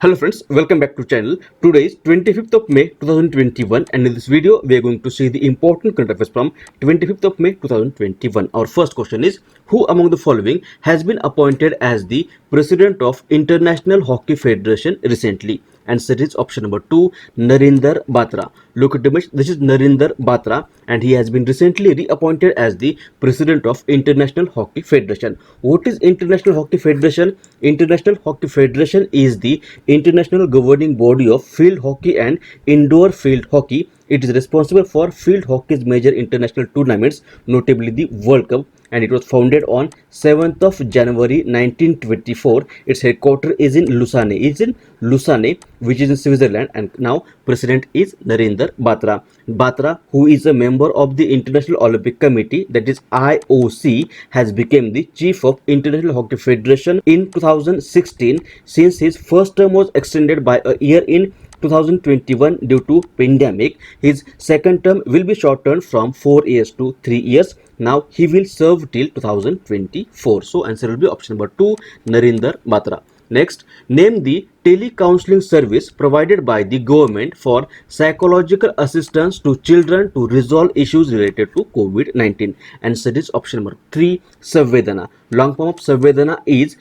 Hello friends, welcome back to channel. Today is 25th of May 2021 and in this video we are going to see the important current affairs from 25th of May 2021. Our first question is, who among the following has been appointed as the President of International Hockey Federation recently? Answer is option number 2, Narinder Batra. Look at the image, this is Narinder Batra and he has been recently reappointed as the President of International Hockey Federation. What is International Hockey Federation? International Hockey Federation is the international governing body of field hockey and indoor field hockey. It is responsible for field hockey's major international tournaments, notably the World Cup, and it was founded on 7th of January 1924. Its headquarters is in Lausanne. Which is in Switzerland, and now president is Narinder Batra. Batra, who is a member of the International Olympic Committee, that is IOC, has become the chief of International Hockey Federation in 2016 since his first term was extended by a year in 2021 due to pandemic. His second term will be shortened from 4 years to 3 years. Now he will serve till 2024. So answer will be option number 2, Narinder Batra. Next, name the telecounseling service provided by the government for psychological assistance to children to resolve issues related to COVID-19. Answer is option number 3, Samvedana. Long form of Samvedana is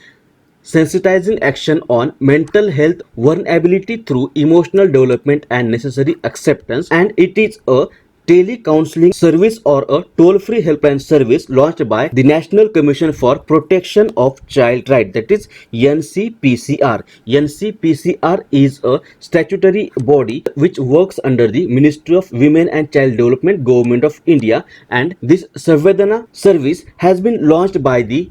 sensitizing action on mental health vulnerability through emotional development and necessary acceptance, and it is a telecounseling service or a toll-free helpline service launched by the National Commission for Protection of Child Rights, that is NCPCR. NCPCR is a statutory body which works under the Ministry of Women and Child Development, Government of India, and this Samvedana service has been launched by the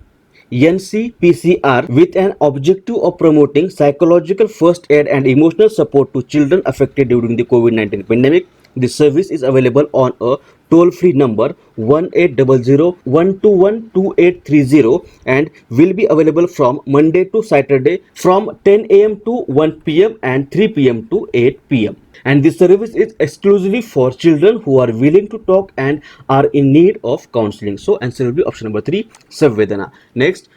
NCPCR with an objective of promoting psychological first aid and emotional support to children affected during the COVID-19 pandemic. The service is available on a toll-free number 1800-121-2830 and will be available from Monday to Saturday from 10 a.m. to 1 p.m. and 3 p.m. to 8 p.m. And this service is exclusively for children who are willing to talk and are in need of counseling. So answer will be option number 3, Samvedana. Next,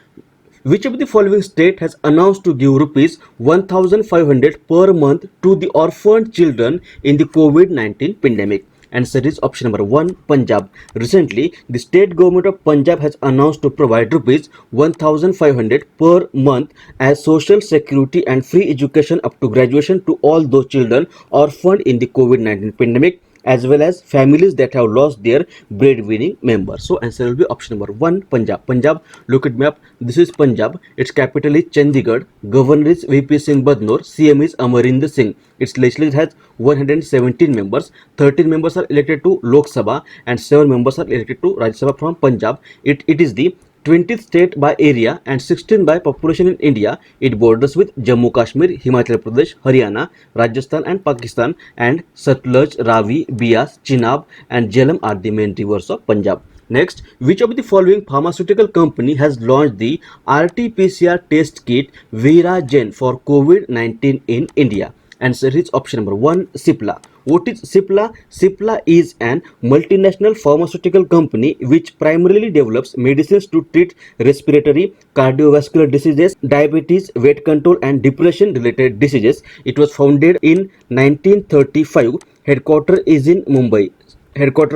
which of the following state has announced to give rupees 1,500 per month to the orphaned children in the COVID-19 pandemic? Answer is option number 1, Punjab. Recently, the state government of Punjab has announced to provide rupees 1,500 per month as social security and free education up to graduation to all those children orphaned in the COVID-19 pandemic, as well as families that have lost their breadwinning member. So answer will be option number 1, Punjab. Punjab, look at map. This is Punjab. Its capital is Chandigarh. Governor is VP Singh Badnor. CM is Amarinder Singh. Its legislature has 117 members. 13 members are elected to Lok Sabha and 7 members are elected to Rajya Sabha from Punjab. It is the 20th state by area and 16th by population in India. It borders with Jammu Kashmir, Himachal Pradesh, Haryana, Rajasthan and Pakistan, and Satluj, Ravi, Bias, Chenab and Jhelum are the main rivers of Punjab. Next, which of the following pharmaceutical company has launched the RT-PCR test kit Veera-Gen for COVID-19 in India? Answer is option number 1, Cipla. What is Cipla? Cipla is an multinational pharmaceutical company which primarily develops medicines to treat respiratory, cardiovascular diseases, diabetes, weight control and depression related diseases. It was founded in 1935. Headquarters of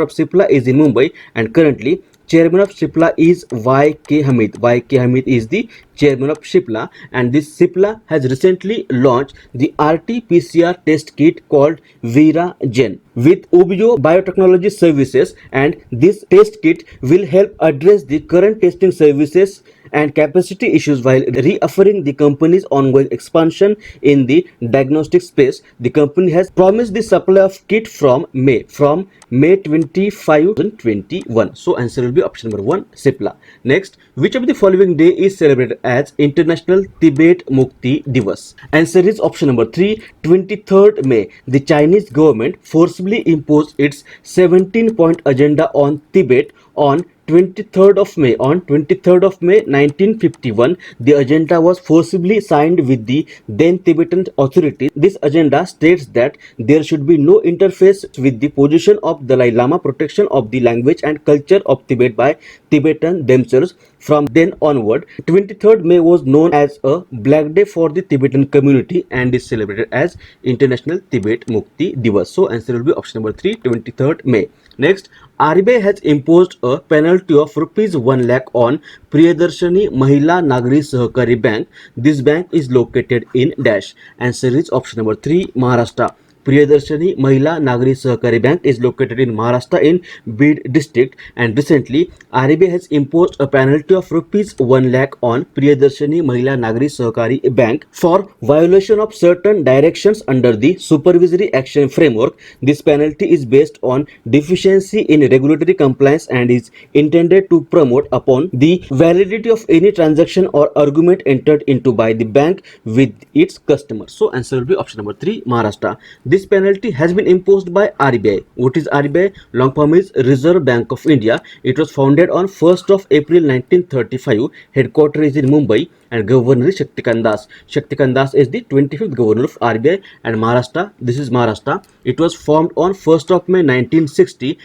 Cipla is in Mumbai, and currently chairman of Cipla is Y.K. Hamid. Y.K. Hamid is the chairman of Cipla, and this Cipla has recently launched the RT-PCR test kit called Veera-Gen with Ubio Biotechnology Services, and this test kit will help address the current testing services and capacity issues while reaffirming the company's ongoing expansion in the diagnostic space. The company has promised the supply of kit from May 25, 2021. So answer will be option number 1, Cipla. Next, which of the following day is celebrated as International Tibet Mukti Divas? Answer is option number 3, 23rd May. The Chinese government forcibly imposed its 17-point agenda on Tibet on 23rd of May. On 23rd of May 1951, the agenda was forcibly signed with the then Tibetan authorities. This agenda states that there should be no interface with the position of Dalai Lama, protection of the language and culture of Tibet by Tibetans themselves, From then onward, 23rd May was known as a Black Day for the Tibetan community and is celebrated as International Tibet Mukti Divas. So answer will be option number 3, 23rd May. Next, RBI has imposed a penalty of rupees 1 lakh on Priyadarshini Mahila Nagari Sahakari Bank. This bank is located in dash. Answer is option number 3, Maharashtra. Priyadarshini Mahila Nagari Sahakari Bank is located in Maharashtra in Bid district, and recently RBI has imposed a penalty of rupees 1 lakh on Priyadarshini Mahila Nagari Sahakari Bank for violation of certain directions under the Supervisory Action Framework. This penalty is based on deficiency in regulatory compliance and is intended to promote upon the validity of any transaction or argument entered into by the bank with its customers. So answer will be option number 3, Maharashtra. This penalty has been imposed by RBI. What is RBI? Long form is Reserve Bank of India. It was founded on 1st of April 1935. Headquarters is in Mumbai and Governor is Shaktikant Das. Shaktikant Das is the 25th Governor of RBI and Maharashtra. This is Maharashtra. It was formed on 1st of May 1960.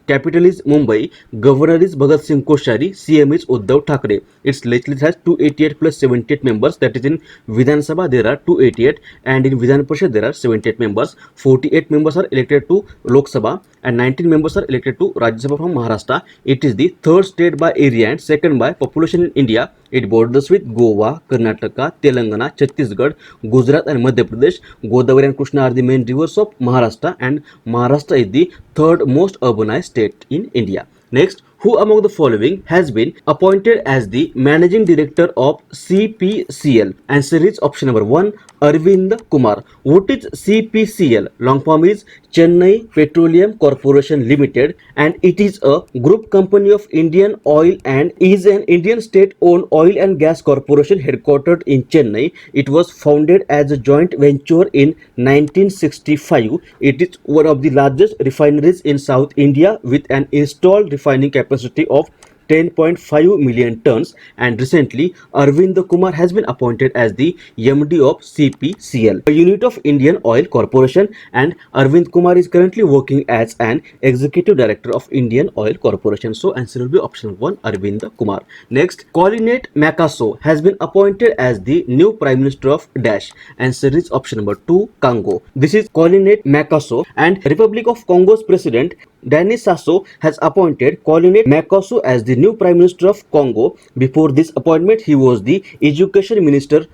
Capital is Mumbai. Governor is Bhagat Singh Koshari. CM is Uddhav Thackeray. Its legislature has 288 plus 78 members. That is in Vidhan Sabha there are 288 and in Vidhan Parishad there are 78 members. 48 members are elected to Lok Sabha and 19 members are elected to Rajya Sabha from Maharashtra. It is the third state by area and second by population in India. It borders with Goa, Karnataka, Telangana, Chhattisgarh, Gujarat and Madhya Pradesh. Godavari and Krishna are the main rivers of Maharashtra and Maharashtra is the third most urbanized state in India. Next, who among the following has been appointed as the managing director of CPCL? Answer is option number 1, Arvind Kumar. What is CPCL? Long form is Chennai Petroleum Corporation Limited and it is a group company of Indian Oil and is an Indian state-owned oil and gas corporation headquartered in Chennai. It was founded as a joint venture in 1965. It is one of the largest refineries in South India with an installed refining capacity of 10.5 million tons, and recently Arvind Kumar has been appointed as the MD of CPCL, a unit of Indian Oil Corporation, and Arvind Kumar is currently working as an executive director of Indian Oil Corporation. So answer will be option 1, Arvind Kumar. Next, Collinette Makasso has been appointed as the new Prime Minister of dash. Answer is option number 2, Congo. This is Collinette Makasso, and Republic of Congo's president Denis Sassou has appointed Collinette Makasso as the new Prime Minister of Congo. Before this appointment, he was the Education Minister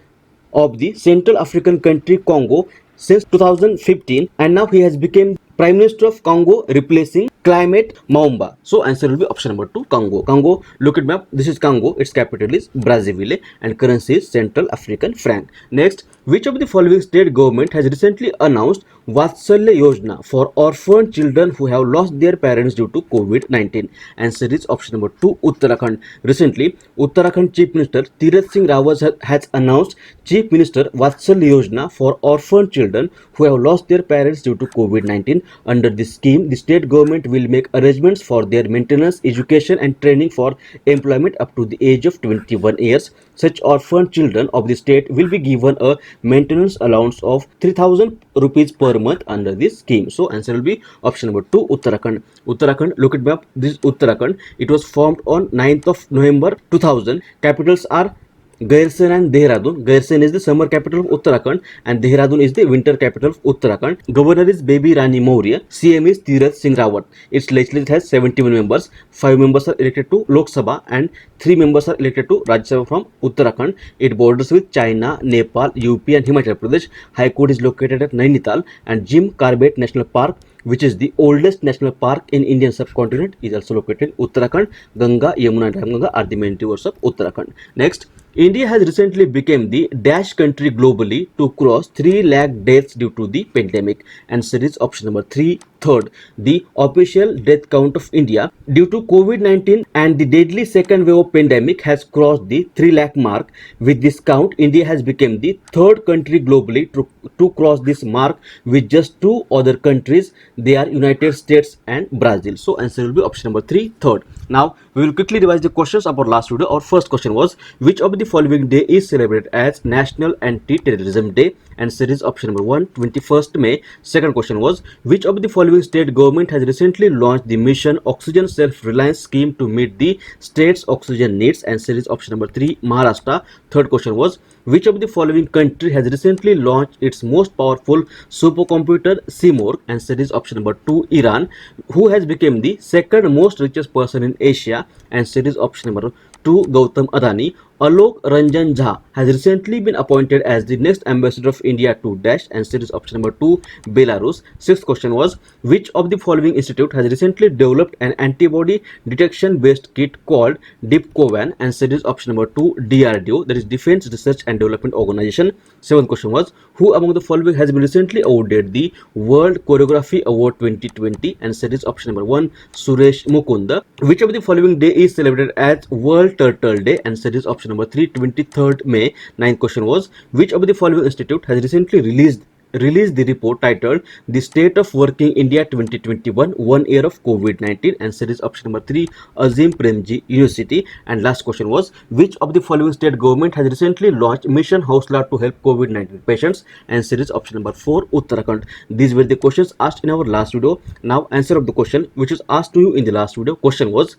of the Central African country Congo since 2015, and now he has become Prime Minister of Congo, replacing Clement Maumba. So answer will be option number 2, Congo. Congo, look at map. This is Congo. Its capital is Brazzaville and currency is Central African franc. Next, which of the following state government has recently announced Vatsalya Yojana for orphan children who have lost their parents due to COVID-19? Answer is option number 2, Uttarakhand. Recently, Uttarakhand Chief Minister Tirath Singh Rawat has announced Chief Minister Vatsalya Yojana for orphan children who have lost their parents due to COVID-19. Under this scheme, the state government will make arrangements for their maintenance, education and training for employment up to the age of 21 years. Such orphan children of the state will be given a maintenance allowance of 3,000 rupees per month under this scheme. So answer will be option number 2, Uttarakhand. Uttarakhand, look at map. This is Uttarakhand. It was formed on 9th of November 2000. Capitals are Gairsan and Dehradun. Gairsan is the summer capital of Uttarakhand and Dehradun is the winter capital of Uttarakhand. Governor is Baby Rani Maurya. CM is Tirath Singh Rawat. Its legislature has 71 members. 5 members are elected to Lok Sabha and 3 members are elected to Rajya Sabha from Uttarakhand. It borders with China, Nepal, UP and Himachal Pradesh. High Court is located at Nainital and Jim Corbett National Park, which is the oldest national park in Indian subcontinent, is also located in Uttarakhand. Ganga, Yamuna and Ramganga are the main rivers of Uttarakhand. Next, India has recently become the dash country globally to cross 3 lakh deaths due to the pandemic. Answer is option number 3, third. The official death count of India due to COVID-19 and the deadly second wave of pandemic has crossed the 3 lakh mark. With this count, India has become the third country globally to cross this mark with just 2 other countries. They are United States and Brazil. So answer will be option number 3, third. Now we will quickly revise the questions of our last video. Our first question was, which of the the following day is celebrated as National Anti-Terrorism Day? Answer is option number 1, 21st May. Second question was, which of the following state government has recently launched the Mission Oxygen Self-Reliance Scheme to meet the state's oxygen needs? Answer is option number 3, Maharashtra. Third question was, which of the following country has recently launched its most powerful supercomputer CMORG? Answer is option number 2, Iran. Who has become the second most richest person in Asia? Answer is option number 2, Gautam Adani. Alok Ranjan Jha has recently been appointed as the next ambassador of India to Dash. Answer is option number 2, Belarus. Sixth question was, which of the following institute has recently developed an antibody detection based kit called Dipcovan? Answer is option number 2, DRDO, that is Defense Research and Development Organization. Seventh question was, who among the following has been recently awarded the World Choreography Award 2020? Answer is option number 1, Suresh Mukunda. Which of the following day is celebrated as World Turtle Day? Answer is option number 3, 23rd May. Ninth question was, which of the following institute has recently released the report titled The State of Working India 2021, 1 year of COVID-19? Answer is option number 3, Azim Premji University. And last question was, which of the following state government has recently launched Mission Hausla to help COVID-19 patients? Answer is option number 4, Uttarakhand. These were the questions asked in our last video. Now answer of the question which was asked to you in the last video. Question was,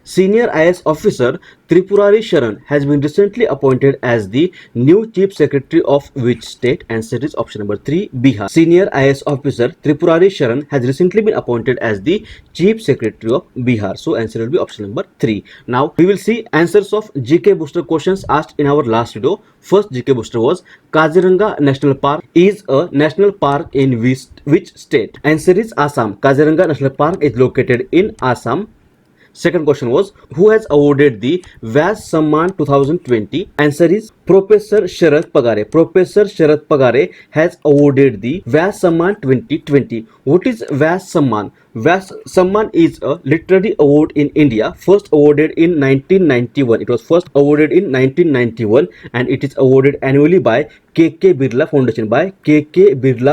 Senior IAS officer Tripurari Sharan has been recently appointed as the new Chief Secretary of which state? Answer is option number 3, Bihar. Senior IAS officer Tripurari Sharan has recently been appointed as the Chief Secretary of Bihar. So answer will be option number 3. Now we will see answers of GK booster questions asked in our last video. First GK booster was, Kaziranga National Park is a national park in which state? Answer is Assam. Kaziranga National Park is located in Assam. Second question was, who has awarded the Vyas Samman 2020? Answer is Professor Sharad Pagare. Professor Sharad Pagare has awarded the Vyas Samman 2020. What is Vyas Samman? Vyas Samman is a literary award in India, first awarded in 1991. It was first awarded in 1991 and it is awarded annually by KK Birla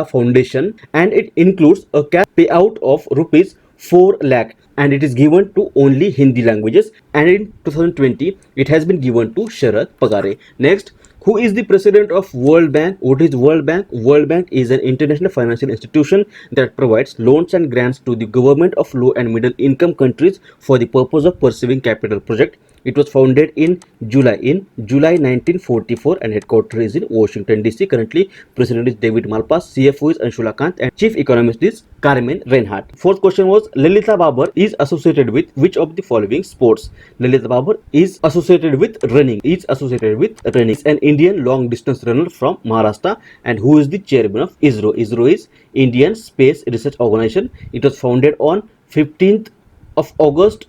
Foundation. And it includes a cash payout of rupees 4 lakh. And it is given to only Hindi languages, and in 2020 it has been given to Sharad Pagare. Next, who is the president of World Bank? What is World Bank? World Bank is an international financial institution that provides loans and grants to the government of low and middle income countries for the purpose of pursuing capital project. It was founded in July 1944 and headquarters is in Washington DC. Currently, President is David Malpass, CFO is Anshula Kant and Chief Economist is Carmen Reinhardt. Fourth question was, Lalita Babar is associated with which of the following sports? Lalita Babar is associated with running. Is an Indian long distance runner from Maharashtra. And who is the chairman of ISRO? ISRO is Indian Space Research Organization. It was founded on 15th of August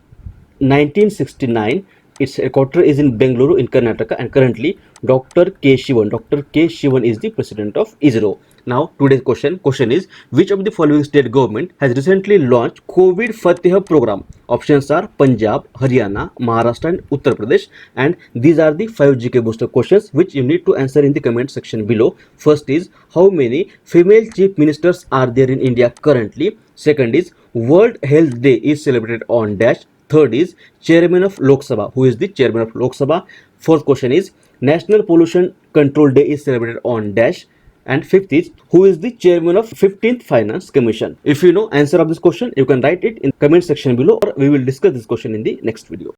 1969. Its headquarters is in Bengaluru in Karnataka, and currently Dr. K. Shivan is the president of ISRO. Now today's question is, which of the following state government has recently launched COVID Fateh program? Options are Punjab, Haryana, Maharashtra and Uttar Pradesh, and these are the 5 GK booster questions which you need to answer in the comment section below. First is, how many female chief ministers are there in India currently? Second is, World Health Day is celebrated on dash. Third is, chairman of Lok Sabha. Who is the chairman of Lok Sabha? Fourth question is, National Pollution Control Day is celebrated on dash. And fifth is, who is the chairman of 15th Finance Commission? If you know answer of this question, you can write it in comment section below, or we will discuss this question in the next video.